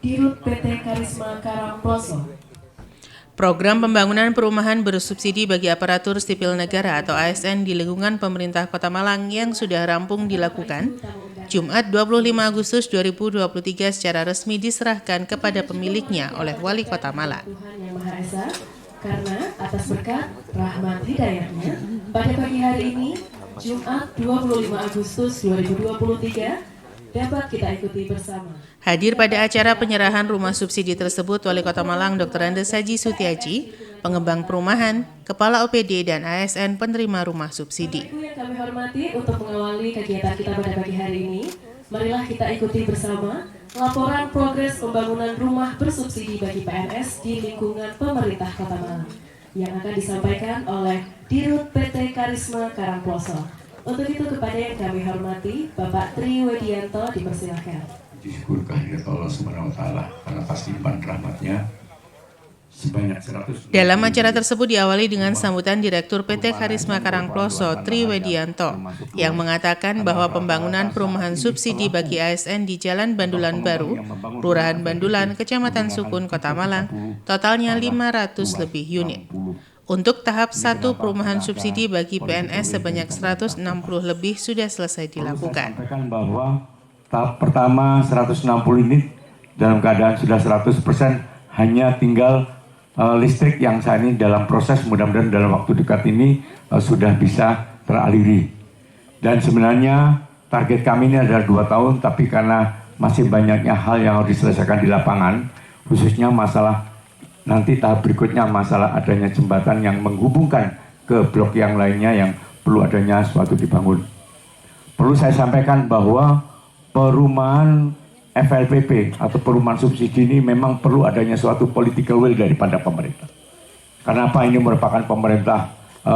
Dirut PT Karisma Karangploso. Program pembangunan perumahan bersubsidi bagi aparatur sipil negara atau ASN di lingkungan pemerintah Kota Malang yang sudah rampung dilakukan, Jumat 25 Agustus 2023 secara resmi diserahkan kepada pemiliknya oleh Wali Kota Malang. Tuhan Yang Maha Esa, karena atas berkat rahmat hidayahnya, pada pagi hari ini, Jumat 25 Agustus 2023, dapat kita ikuti bersama. Hadir pada acara penyerahan rumah subsidi tersebut Wali Kota Malang Dr. Andes Haji Sutiaji, pengembang perumahan, kepala OPD dan ASN penerima rumah subsidi. Yang kami hormati, untuk mengawali kegiatan kita pada pagi hari ini, marilah kita ikuti bersama laporan progres pembangunan rumah bersubsidi bagi PNS di lingkungan pemerintah Kota Malang yang akan disampaikan oleh Dirut PT Karisma Karangploso. Untuk itu kepada yang kami hormati, Bapak Tri Wedianto dipersilakan. Disyukur kehadirat Allah Subhanahu wa taala karena pasti limpahan rahmatnya sebanyak 100. Dalam acara tersebut diawali dengan sambutan Direktur PT Karisma Karangploso Tri Wedianto yang mengatakan bahwa pembangunan perumahan subsidi bagi ASN di Jalan Bandulan Baru, Kelurahan Bandulan, Kecamatan Sukun, Kota Malang, totalnya 500 lebih unit. Untuk tahap 1 perumahan subsidi bagi PNS sebanyak 160 lebih sudah selesai dilakukan. Sampaikan bahwa tahap pertama 160 unit dalam keadaan sudah 100%, hanya tinggal listrik yang saat ini dalam proses, mudah-mudahan dalam waktu dekat ini sudah bisa teraliri. Dan sebenarnya target kami ini adalah 2 tahun, tapi karena masih banyaknya hal yang harus diselesaikan di lapangan, khususnya masalah nanti tahap berikutnya masalah adanya jembatan yang menghubungkan ke blok yang lainnya yang perlu adanya suatu dibangun. Perlu saya sampaikan bahwa perumahan FLPP atau perumahan subsidi ini memang perlu adanya suatu political will daripada pemerintah. Karena apa? Ini merupakan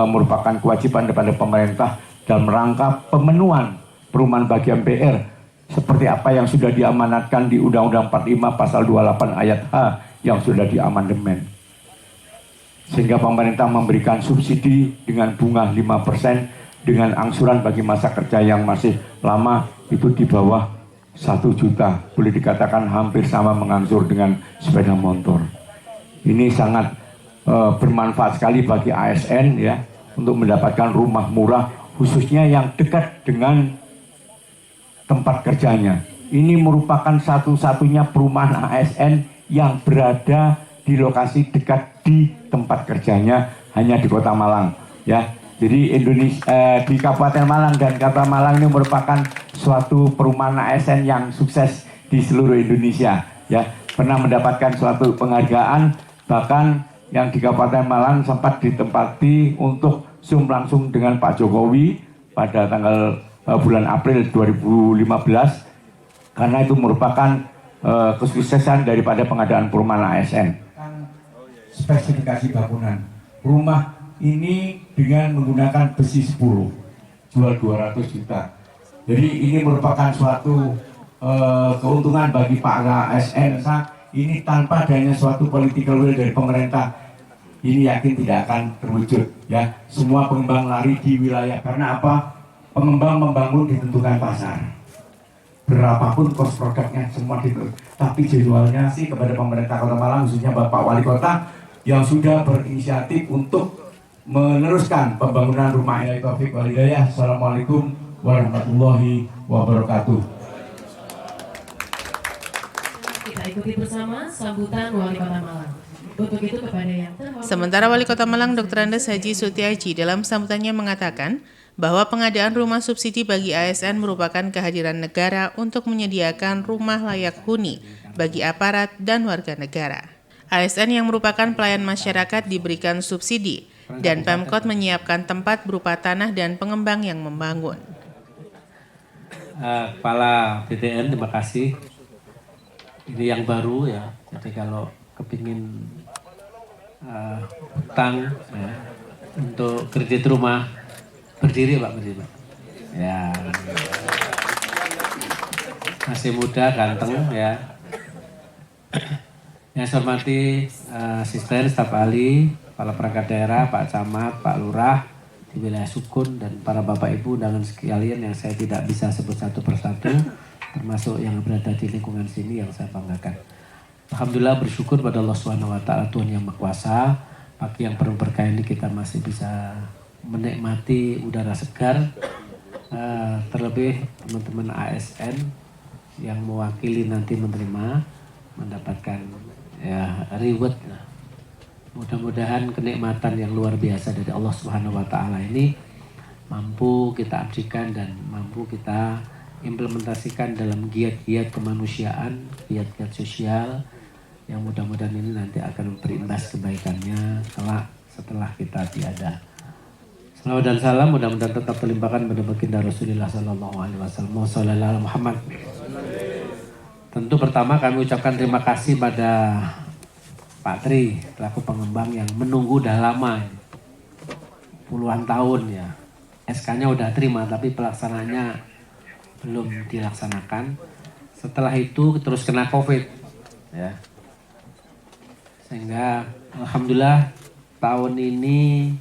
merupakan kewajiban daripada pemerintah dalam rangka pemenuhan perumahan bagi MPR seperti apa yang sudah diamanatkan di Undang-Undang 45 Pasal 28 Ayat H yang sudah diamandemen. Sehingga pemerintah memberikan subsidi dengan bunga 5% dengan angsuran bagi masa kerja yang masih lama itu di bawah 1 juta. Boleh dikatakan hampir sama mengangsur dengan sepeda motor. Ini sangat bermanfaat sekali bagi ASN ya untuk mendapatkan rumah murah khususnya yang dekat dengan tempat kerjanya. Ini merupakan satu-satunya perumahan ASN yang berada di lokasi dekat di tempat kerjanya, hanya di Kota Malang ya. Jadi Indonesia di Kabupaten Malang dan Kota Malang ini merupakan suatu perumahan ASN yang sukses di seluruh Indonesia ya. Pernah mendapatkan suatu penghargaan, bahkan yang di Kabupaten Malang sempat ditempati untuk Zoom langsung dengan Pak Jokowi pada tanggal bulan April 2015 karena itu merupakan kesuksesan daripada pengadaan perumahan ASN. Spesifikasi bangunan rumah ini dengan menggunakan besi 10, jual 200 juta. Jadi ini merupakan suatu keuntungan bagi para ASN. Ini tanpa adanya suatu political will dari pemerintah, ini yakin tidak akan terwujud ya. Semua pengembang lari di wilayah karena apa? Pengembang membangun ditentukan pasar. Berapapun cost produknya semua gitu. Tapi jadwalnya sih kepada pemerintah Kota Malang khususnya Bapak Wali Kota yang sudah berinisiatif untuk meneruskan pembangunan rumah Ilahi Taufik wal Hidayah. Assalamualaikum warahmatullahi wabarakatuh. Kita ikuti bersama sambutan Wali Kota Malang. Untuk itu kepada yang terhormat. Sementara Wali Kota Malang Dr. Andes Haji Sutiaji dalam sambutannya mengatakan bahwa pengadaan rumah subsidi bagi ASN merupakan kehadiran negara untuk menyediakan rumah layak huni bagi aparat dan warga negara. ASN yang merupakan pelayan masyarakat diberikan subsidi dan Pemkot menyiapkan tempat berupa tanah dan pengembang yang membangun. Kepala BTN, terima kasih. Ini yang baru ya, jadi kalau kepingin hutang ya, untuk kredit rumah, berdiri Pak, berdiri Pak. Ya, masih muda, ganteng ya. Yang saya hormati asisten staf ahli, kepala perangkat daerah, Pak Camat, Pak Lurah di wilayah Sukun dan para Bapak Ibu undangan sekalian yang saya tidak bisa sebut satu persatu, termasuk yang berada di lingkungan sini yang saya banggakan. Alhamdulillah bersyukur pada Allah SWT, Tuhan yang Maha Kuasa. Pagi yang penuh berkah ini kita masih bisa menikmati udara segar. Terlebih teman-teman ASN yang mewakili nanti menerima mendapatkan ya reward. Mudah-mudahan kenikmatan yang luar biasa dari Allah Subhanahu wa taala ini mampu kita abdikan dan mampu kita implementasikan dalam giat-giat kemanusiaan, giat-giat sosial yang mudah-mudahan ini nanti akan berimbas kebaikannya kelak setelah kita tiada. Salawat dan salam mudah-mudahan tetap terlimpahkan pada baginda Rasulullah sallallahu alaihi wasallam. Sallallahu Muhammad. Tentu pertama kami ucapkan terima kasih pada Pak Tri, pelaku pengembang yang menunggu dah lama, puluhan tahun ya. SK-nya udah terima tapi pelaksanaannya belum dilaksanakan. Setelah itu terus kena COVID ya. Sehingga alhamdulillah tahun ini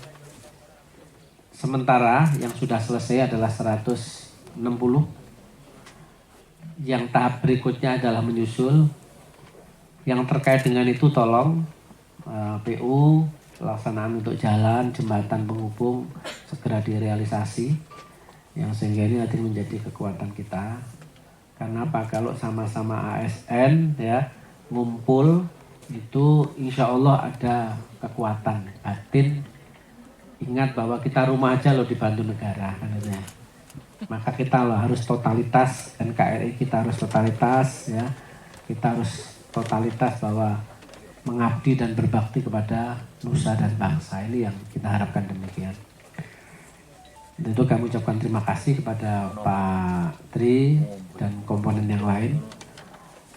sementara yang sudah selesai adalah 160. Yang tahap berikutnya adalah menyusul. Yang terkait dengan itu tolong PU pelaksanaan untuk jalan, jembatan penghubung segera direalisasi. Yang sehingga ini nanti menjadi kekuatan kita. Karena apa? Kalau sama-sama ASN ya ngumpul itu insya Allah ada kekuatan batin. Ingat bahwa kita rumah aja loh dibantu negara katanya. Maka kita loh harus totalitas, NKRI kita harus totalitas ya. Kita harus totalitas bahwa mengabdi dan berbakti kepada nusa dan bangsa. Ini yang kita harapkan demikian. Dan itu kami ucapkan terima kasih kepada Pak Tri dan komponen yang lain.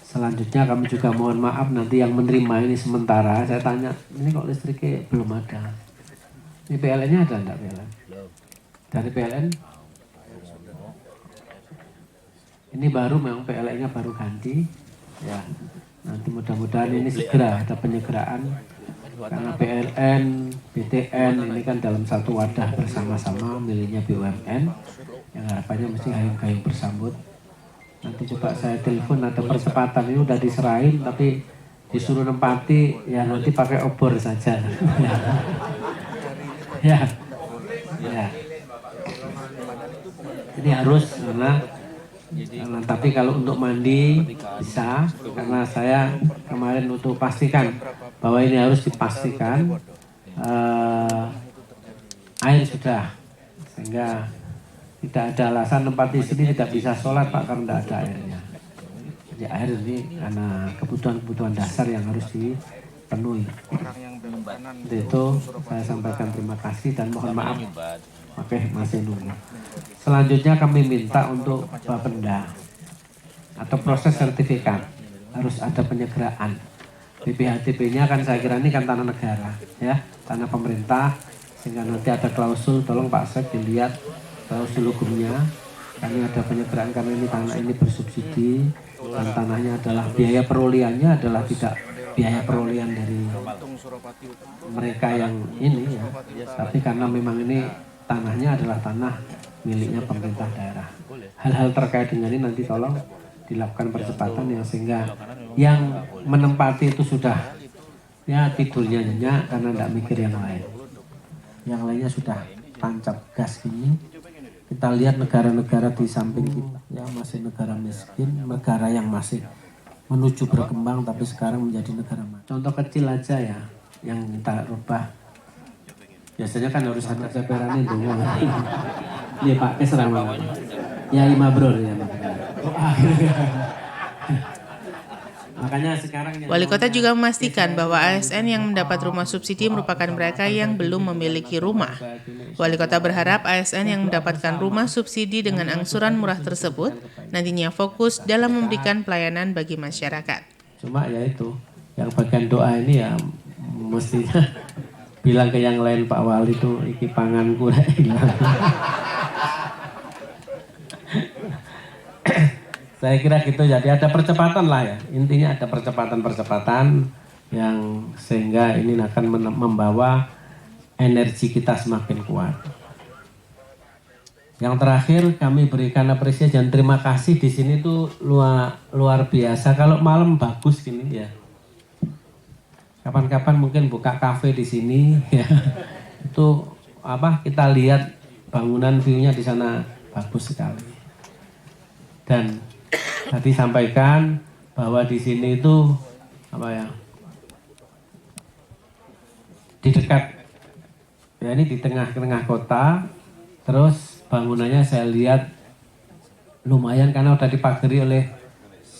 Selanjutnya kami juga mohon maaf nanti yang menerima ini sementara. Saya tanya, ini kok listriknya belum ada? Ini PLN-nya ada enggak PLN? Dari PLN? Ini baru memang PLN-nya baru ganti. Ya, nanti mudah-mudahan ini segera ada penyegeraan. Karena PLN, BTN ini kan dalam satu wadah bersama-sama miliknya BUMN. Yang harapannya mesti gayung-gayung bersambut. Nanti coba saya telepon ada percepatan ini udah diserahin tapi disuruh nempati ya nanti pakai obor saja. ya. Ini harus karena tapi kalau untuk mandi bisa karena saya kemarin untuk pastikan bahwa ini harus dipastikan air sudah sehingga tidak ada alasan tempat di sini tidak bisa sholat Pak karena tidak ada airnya. Jadi air ini karena kebutuhan dasar yang harus dipenuhi. Itu saya sampaikan terima kasih dan mohon maaf. Oke, masih nunggu. Selanjutnya kami minta untuk Bapenda atau proses sertifikat harus ada penyegeraan. BPHTB-nya kan saya kira ini kan tanah negara, ya tanah pemerintah sehingga nanti ada klausul. Tolong Pak Sek dilihat klausul hukumnya. Kami ada penyegeraan karena ini tanah ini bersubsidi dan tanahnya adalah biaya perolehannya adalah tidak biaya perolehan dari mereka yang ini ya, tapi karena memang ini tanahnya adalah tanah miliknya pemerintah daerah. Hal-hal terkait dengan ini nanti tolong dilakukan percepatan yang sehingga yang menempati itu sudah ya tidurnya nyenyak karena tidak mikir yang lain. Yang lainnya sudah tancap gas ini. Kita lihat negara-negara di samping kita ya masih negara miskin, negara yang masih menuju berkembang tapi sekarang menjadi negara maju. Contoh kecil aja ya yang kita rubah. Biasanya kan harus ada seperane dulu. Ini Pak Kesrang. Ya Mabrur ya. Makanya sekarang Wali Kota juga memastikan bahwa ASN yang mendapat rumah subsidi merupakan mereka yang belum memiliki rumah. Wali Kota berharap ASN yang mendapatkan rumah subsidi dengan angsuran murah tersebut nantinya fokus dalam memberikan pelayanan bagi masyarakat. Cuma ya itu, yang bagian doa ini ya mestinya bilang ke yang lain Pak Wali itu iki panganku hilang. Saya kira gitu, jadi ada percepatan lah ya. Intinya ada percepatan-percepatan yang sehingga ini akan membawa energi kita semakin kuat. Yang terakhir kami berikan apresiasi dan terima kasih di sini tuh luar biasa. Kalau malam bagus gini ya. Kapan-kapan mungkin buka kafe di sini ya. Itu kita lihat bangunan view-nya di sana bagus sekali. Dan tadi sampaikan bahwa di sini itu di dekat ya, ini di tengah-tengah kota. Terus bangunannya saya lihat lumayan karena udah dipagari oleh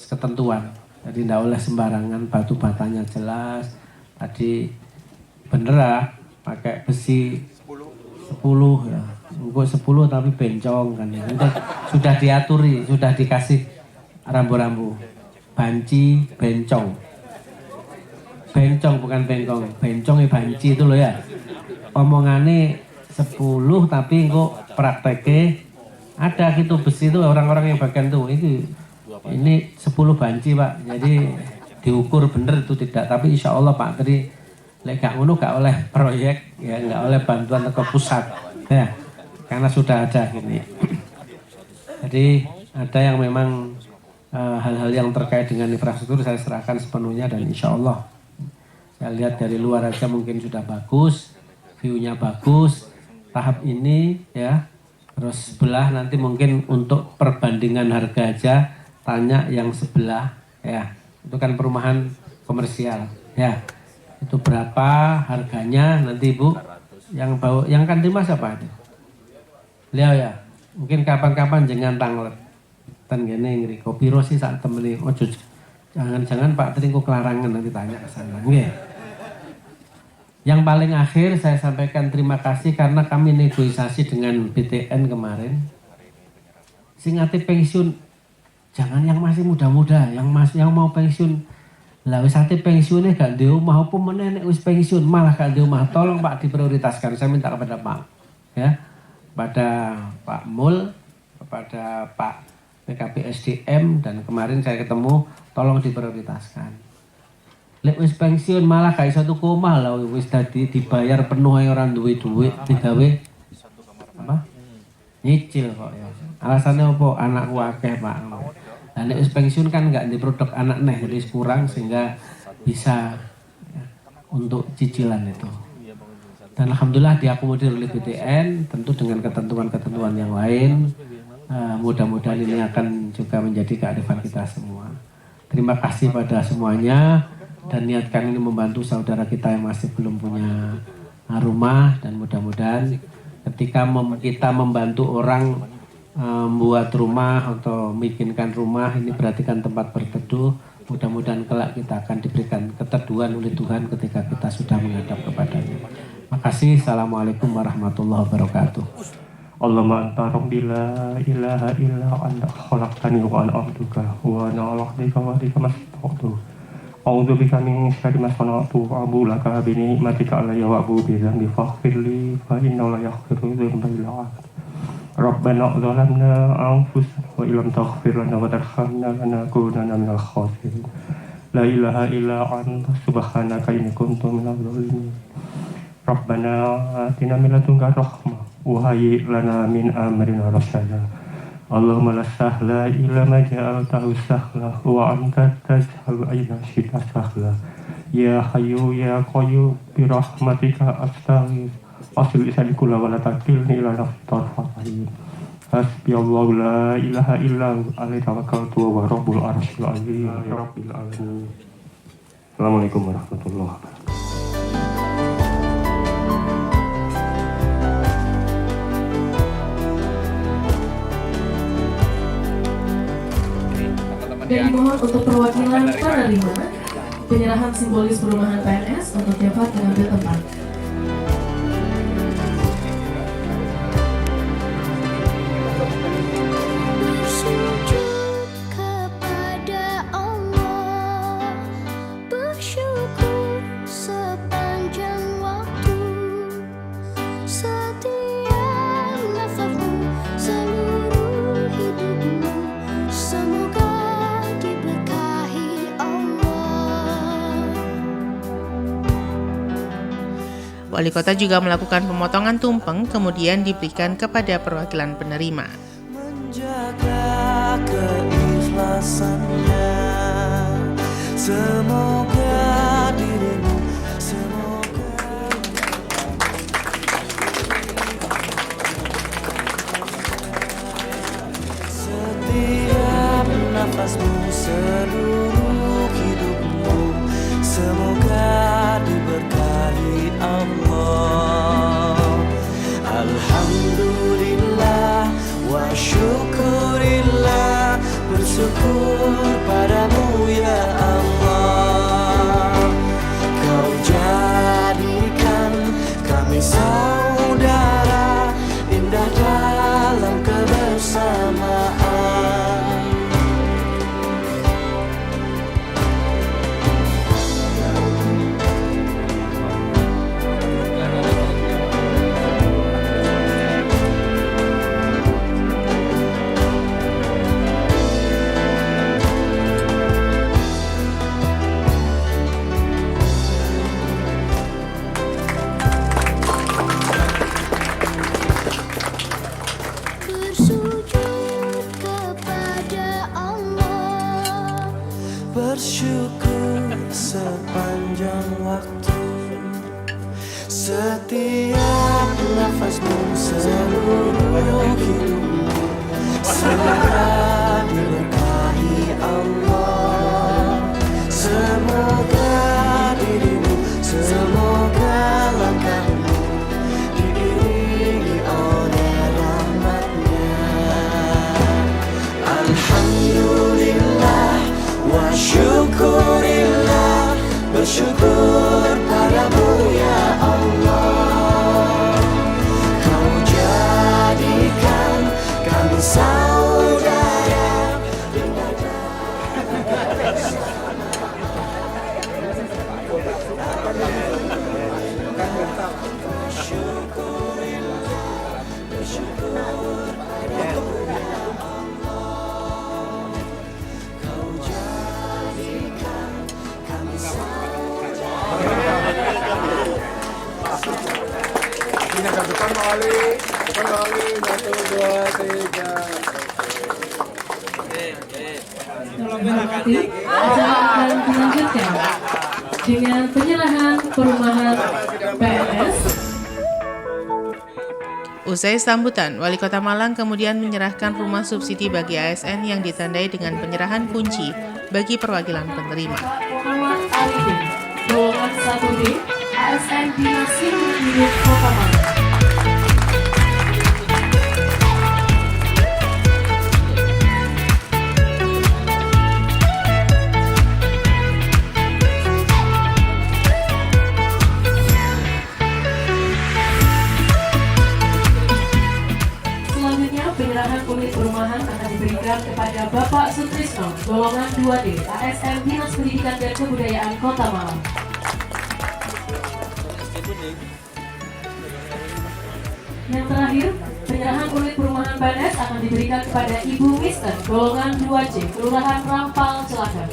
ketentuan. Jadi tidak oleh sembarangan, batu batanya jelas. Tadi bener pakai besi 10 ya. Enggak 10 tapi bencong kan ya. Sudah diaturi, sudah dikasih rambu-rambu. Banci, bencong. Bencong bukan bengkong. Bencong ya banci itu loh ya. Omongannya 10 tapi kok prakteknya ada gitu besi itu orang-orang yang bagian tuh ini 10 banci Pak. Jadi diukur bener itu tidak, tapi insya Allah Pak Tri lek gak ngono gak oleh proyek ya, gak oleh bantuan ke pusat ya, karena sudah ada gini. Jadi ada yang memang hal-hal yang terkait dengan infrastruktur saya serahkan sepenuhnya, dan insya Allah saya lihat dari luar aja mungkin sudah bagus, view-nya bagus tahap ini ya. Terus sebelah nanti mungkin untuk perbandingan harga aja tanya yang sebelah ya. Itu kan perumahan komersial ya. Itu berapa harganya nanti Ibu yang kan terima siapa itu? Beliau ya. Mungkin kapan-kapan jangan tanglet. Tan gini ngeri kopi rosi saat temeli. Oh jangan Pak Tri kok kelarangan nanti tanya ke sana. Nggih. Yang paling akhir saya sampaikan terima kasih karena kami negosiasi dengan BTN kemarin. Sing ate pensiun jangan yang masih muda-muda, yang mau pensiun. Lah wis ate pensiune gak ndek omah apa meneh nek wis pensiun malah gak ndek omah. Tolong Pak diprioritaskan. Saya minta kepada Pak ya. Pada Pak Mul, kepada Pak PKP SDM, dan kemarin saya ketemu, tolong diprioritaskan. Lek wis pensiun malah gak iso tuku omah lah wis dadi dibayar penuh ae ora duwe duit digawe nyicil kok ya. Alasannya apa? Anakku akeh Pak. Nah, nek wis pensiun kan nggak di produk anak neh, jadi kurang sehingga bisa ya, untuk cicilan itu. Dan alhamdulillah diakomodir oleh BTN, tentu dengan ketentuan-ketentuan yang lain. Mudah-mudahan ini akan juga menjadi kearifan kita semua. Terima kasih pada semuanya, dan niatkan ini membantu saudara kita yang masih belum punya rumah, dan mudah-mudahan ketika kita membantu orang membuat rumah atau bikinkan rumah, ini berarti kan tempat berteduh. Mudah-mudahan kelak kita akan diberikan keteduhan oleh Tuhan ketika kita sudah menghadap kepadanya. Makasih. Assalamualaikum warahmatullahi wabarakatuh. Allahumma anta rabbi la ilaha illa anta khalaqtani wa ana abduka wa ana ala ahdika wa ahdika mastata'tu. A'udzu bika min syarri ma sana'tu wa a'udzu laka bi ni'matika alayya wa a'udzu bi dzambi faghfirli fa innahu la yaghfiru dzunuba illa anta. Rabbana zalamna anfusana wa illam taghfir lana wa tarhamna lanakunanna minal khasirin. La ilaha illa anta subhanaka inni kuntu minadh dhalimin. Rabbana atina min ladunka rahmah wa hayyi lana min amrina rasyada. Allahumma la sahla illa ma ja'altahu sahla wa anta taj'alul ayna syita sahla. Ya hayyu ya qayyum bi rahmatika astaghfir. Asil isani kula wa la takilni ila nafsi tarfatain. Hasbiyallahu la ilaha illa alaihi tawakkaltu wa rabbul arsyil azim. Ya rabbil alamin. Assalamualaikum warahmatullahi wabarakatuh. Dan dimohon untuk perwakilan penerima, penyerahan simbolis perumahan PNS untuk dapat mengambil tempat. Wali kota juga melakukan pemotongan tumpeng, kemudian diberikan kepada perwakilan penerima. Menjaga keikhlasannya, semoga dirimu sepanjang waktu. Setiap nafasmu, seluruh hidupmu, semoga diberkahi Allah. Semoga dirimu, semoga langkahmu diiringi oleh rahmatnya. Alhamdulillah wa syukurillah, bersyukur padamu ya Allah. Kau jadikan kami saudara. Acara akan dilanjutkan dengan penyerahan perumahan PNS. Usai sambutan, Wali Kota Malang kemudian menyerahkan rumah subsidi bagi ASN yang ditandai dengan penyerahan kunci bagi perwakilan penerima. Muhammad Arifin, golongan 1D, ASN Dinas Lingkungan Hidup Kota Malang. Penyerahan unit perumahan akan diberikan kepada Bapak Sutrisno, golongan 2D, ASN Dinas Pendidikan dan Kebudayaan Kota Malang. Yang terakhir, penyerahan unit perumahan PNS akan diberikan kepada Ibu Mister, golongan 2C, Kelurahan Rampal, Celaka.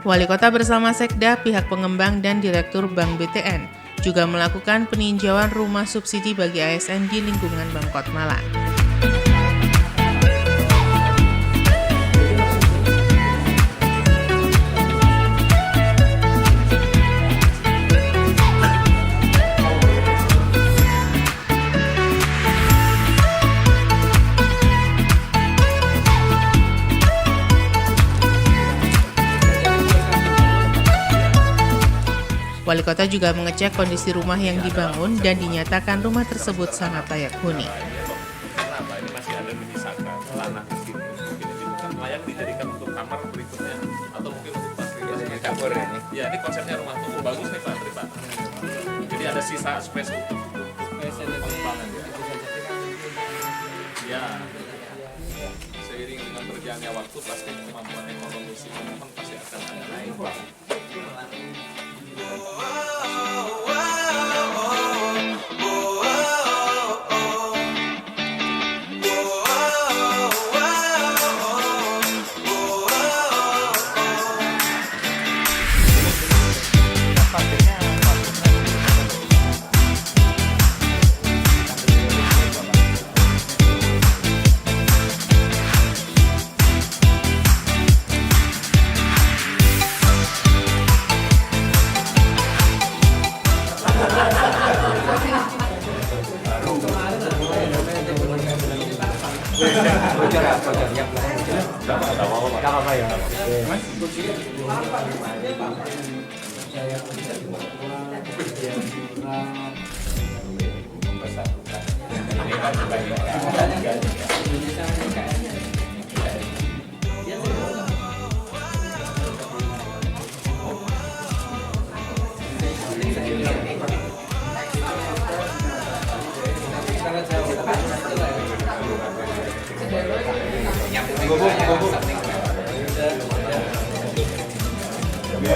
Wali Kota bersama Sekda, pihak pengembang dan Direktur Bank BTN juga melakukan peninjauan rumah subsidi bagi ASN di lingkungan Pemkot Malang. Wali Kota juga mengecek kondisi rumah yang dibangun dan dinyatakan rumah tersebut sangat layak huni. Kenapa ini masih ada menyisakan tanah di situ? Mungkin itu kan layak dijadikan untuk kamar berikutnya atau mungkin untuk fasilitas kamar ini. Ya, ini konsepnya rumah tunggu bagus nih Pak Tri. Jadi ada sisa space untuk pengembangan ya. Ya. Seiring dengan berjalannya waktu pasti kemampuan ekonomi si pemohon pasti akan naik Pak.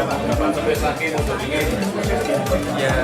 Bapak tebus lagi untuk dingin. Ya.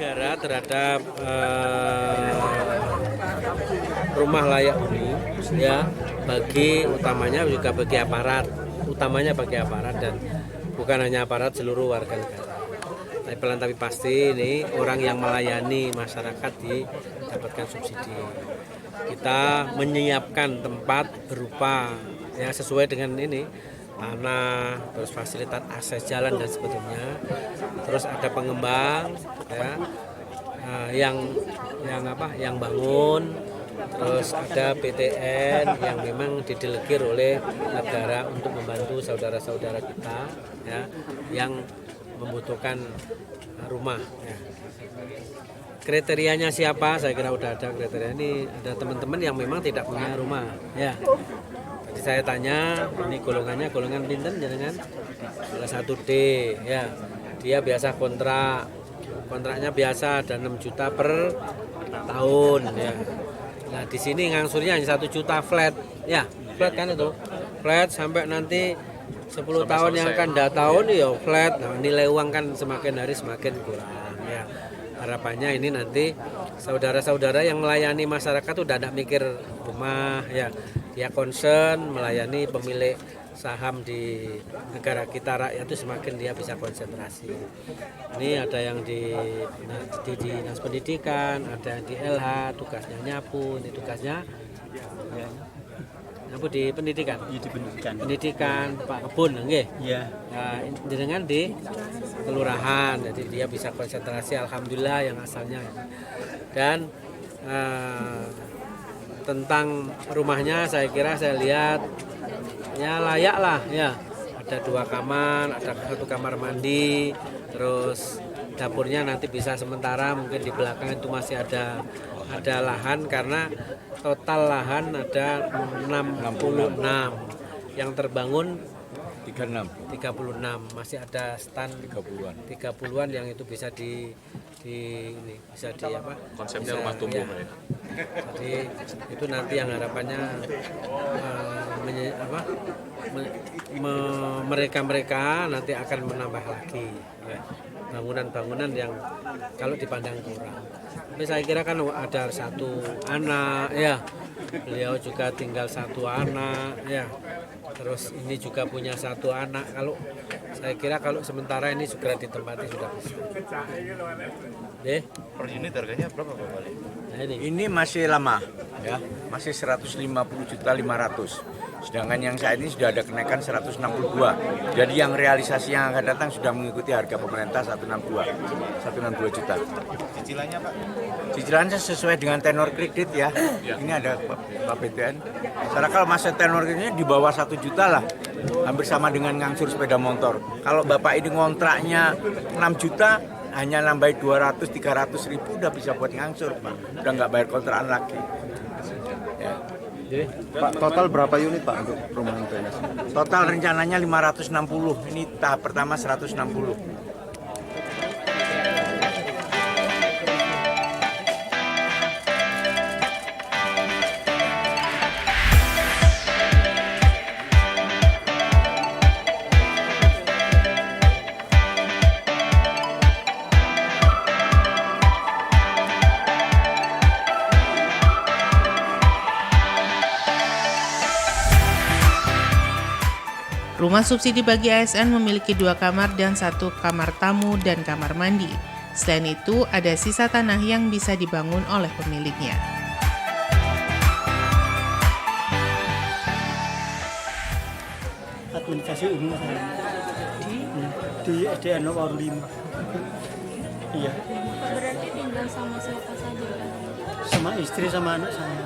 Negara terhadap rumah layak huni ya bagi utamanya juga bagi aparat, utamanya bagi aparat dan bukan hanya aparat, seluruh warga negara. Tapi pasti ini orang yang melayani masyarakat didapatkan subsidi. Kita menyiapkan tempat berupa ya sesuai dengan ini tanah, terus fasilitas akses jalan dan sebagainya. Terus ada pengembang ya yang bangun. Terus ada PTN yang memang didelegir oleh negara untuk membantu saudara-saudara kita ya yang membutuhkan rumah ya. Kriterianya siapa? Saya kira udah ada kriteria. Ini ada teman-teman yang memang tidak punya rumah ya. Jadi saya tanya, ini golongannya golongan pinten jenengan? Salah 1D ya. Dia biasa kontraknya biasa ada 6 juta per tahun ya. Nah di sini ngangsurnya hanya 1 juta flat ya, flat kan itu, flat sampai nanti 10 tahun yang akan datang ya flat. Nah, nilai uang kan semakin hari semakin kurang ya. Harapannya ini nanti saudara-saudara yang melayani masyarakat udah tidak mikir rumah ya, dia concern melayani pemilik saham di negara kita, rakyat itu semakin dia bisa konsentrasi. Ini ada yang di dinas pendidikan, ada yang di LH, tugasnya nyapu, ini tugasnya nyapu di pendidikan. Di pendidikan. Pendidikan Pak Kebun, nggih. Iya. Nah, dengan di kelurahan, jadi dia bisa konsentrasi. Alhamdulillah yang asalnya. Dan tentang rumahnya saya kira saya lihat ya layak lah ya, ada 2 kamar, ada 1 kamar mandi, terus dapurnya nanti bisa sementara mungkin di belakang itu masih ada lahan karena total lahan ada 66 yang terbangun 36 masih ada stand 30-an yang itu bisa bisa apa Konsepnya bisa, rumah tumbuh ya. Jadi itu nanti yang harapannya mereka nanti akan menambah lagi ya, bangunan-bangunan yang kalau dipandang kurang. Tapi saya kira kan ada 1 anak ya, beliau juga tinggal 1 anak ya, terus ini juga punya 1 anak. Kalau saya kira kalau sementara ini segera ditempati sudah bisa. Per unit harganya berapa Pak Wali? Nah, ini masih lama ya, masih 150.500.000. Sedangkan yang saat ini sudah ada kenaikan 162. Jadi yang realisasi yang akan datang sudah mengikuti harga pemerintah 162 juta. Cicilannya Pak? Cicilannya sesuai dengan tenor kredit ya. Ini ada Pak PTN. Karena kalau masa tenor kreditnya di bawah 1 juta lah. Hampir sama dengan ngangsur sepeda motor. Kalau Bapak ini ngontraknya 6 juta, hanya nambahin 200-300 ribu udah bisa buat ngangsur Pak. Udah nggak bayar kontrakan lagi. Ya. Pak, total berapa unit Pak untuk perumahan PNS? Total rencananya 560. Ini tahap pertama 160. Rumah subsidi bagi ASN memiliki 2 kamar dan 1 kamar tamu dan kamar mandi. Selain itu, ada sisa tanah yang bisa dibangun oleh pemiliknya. Administrasi umum saya di SDN Nomor 5. Iya. Berarti tinggal sama siapa saja? Sama istri sama anak saya.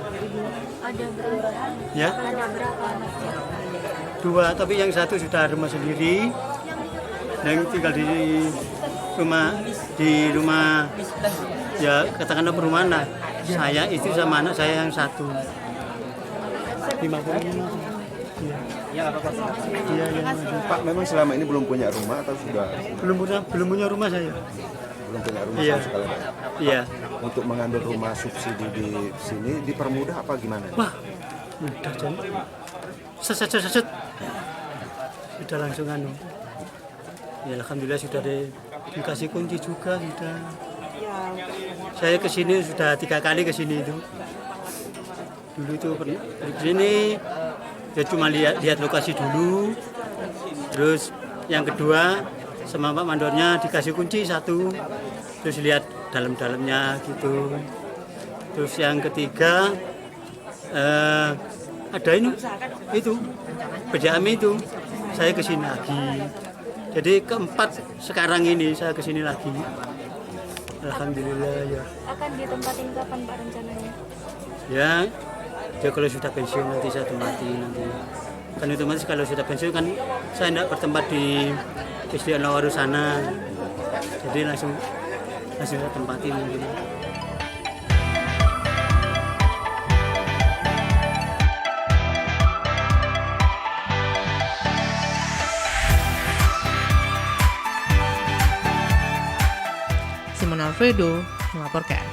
Ada berapa? Ya? Ada berapa anaknya? 2, tapi yang 1 sudah rumah sendiri. Yang tinggal di rumah ya katakanlah perumahan lah. Saya, istri sama anak saya yang 1. 55. Iya. Pak, memang selama ini belum punya rumah atau sudah? Belum punya rumah saya. Belum punya rumah Iya. sama sekali. Iya. Untuk mengambil rumah subsidi di sini dipermudah apa gimana? Wah, mudah jadi. Set. Sudah langsung anu. Ya alhamdulillah sudah dikasih kunci juga sudah. Saya kesini sudah 3 kali kesini itu. Dulu itu kesini ya cuma lihat lokasi dulu. Terus yang kedua sama Pak Mandornya dikasih kunci 1. Terus lihat dalam-dalamnya gitu. Terus yang ketiga ada itu PJAM itu saya kesini lagi. Jadi keempat sekarang ini saya kesini lagi. Alhamdulillah ya. Akan ditempatin kapan Pak rencananya? Ya kalau sudah pensiun nanti saya tempati nanti. Kan otomatis kalau sudah pensiun kan saya tidak bertempat di SDN Lawaru sana. Jadi langsung saya tempati nanti. Simon Alfredo melaporkan.